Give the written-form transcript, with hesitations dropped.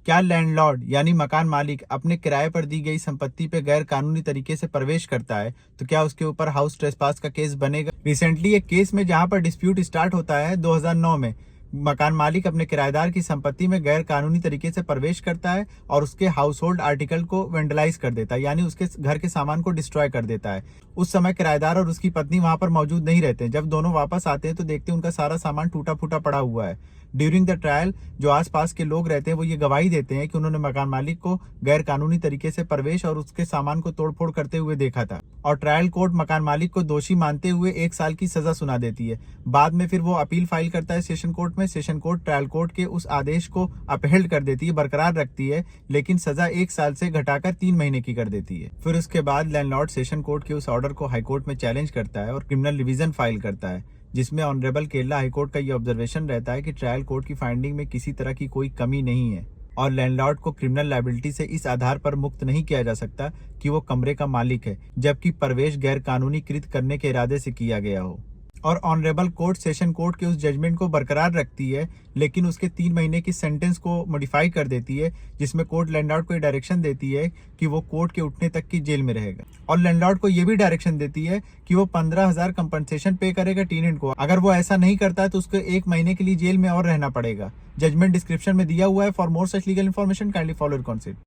क्या लैंडलॉर्ड यानी मकान मालिक अपने किराए पर दी गई संपत्ति पे गैर कानूनी तरीके से प्रवेश करता है तो क्या उसके ऊपर हाउस ट्रेसपास का केस बनेगा? रिसेंटली एक केस में जहां पर डिस्प्यूट स्टार्ट होता है 2009 में, मकान मालिक अपने किराएदार की संपत्ति में गैर कानूनी तरीके से प्रवेश करता है और उसके हाउस होल्ड आर्टिकल को वेंडलाइज कर देता है, यानी उसके घर के सामान को डिस्ट्रॉय कर देता है। उस समय किराएदार और उसकी पत्नी वहां पर मौजूद नहीं रहते। जब दोनों वापस आते हैं तो देखते हैं उनका सारा सामान टूटा फूटा पड़ा हुआ है। ड्यूरिंग द ट्रायल जो आसपास के लोग रहते हैं वो ये गवाही देते हैं कि उन्होंने मकान मालिक को गैर कानूनी तरीके से प्रवेश और उसके सामान को तोड़फोड़ करते हुए देखा था। और ट्रायल कोर्ट मकान मालिक को दोषी मानते हुए 1 साल की सजा सुना देती है। बाद में फिर वो अपील फाइल करता है सेशन कोर्ट में। सेशन कोर्ट ट्रायल कोर्ट के उस आदेश को अपहेल्ड कर देती है, बरकरार रखती है, लेकिन सजा 1 साल से घटाकर 3 महीने की कर देती है। फिर उसके बाद लैंडलॉर्ड सेशन कोर्ट के उस ऑर्डर को हाईकोर्ट में चैलेंज करता है और क्रिमिनल रिवीजन फाइल करता है, जिसमें ऑनरेबल केरला हाईकोर्ट का ये ऑब्जर्वेशन रहता है कि ट्रायल कोर्ट की फाइंडिंग में किसी तरह की कोई कमी नहीं है और लैंडलॉर्ड को क्रिमिनल लायबिलिटी से इस आधार पर मुक्त नहीं किया जा सकता कि वो कमरे का मालिक है, जबकि प्रवेश गैर कानूनी कृत करने के इरादे से किया गया हो। और ऑनरेबल कोर्ट सेशन कोर्ट के उस जजमेंट को बरकरार रखती है, लेकिन उसके 3 महीने की सेंटेंस को मॉडिफाई कर देती है, जिसमें कोर्ट लैंडलॉर्ड को डायरेक्शन देती है कि वो कोर्ट के उठने तक की जेल में रहेगा। और लैंडलॉर्ड को ये भी डायरेक्शन देती है कि वो 15,000 कंपनसेशन पे करेगा टेनेंट को। अगर वो ऐसा नहीं करता है तो उसको 1 महीने के लिए जेल में और रहना पड़ेगा। जजमेंट डिस्क्रिप्शन में दिया हुआ है। For more such legal information kindly follow your council.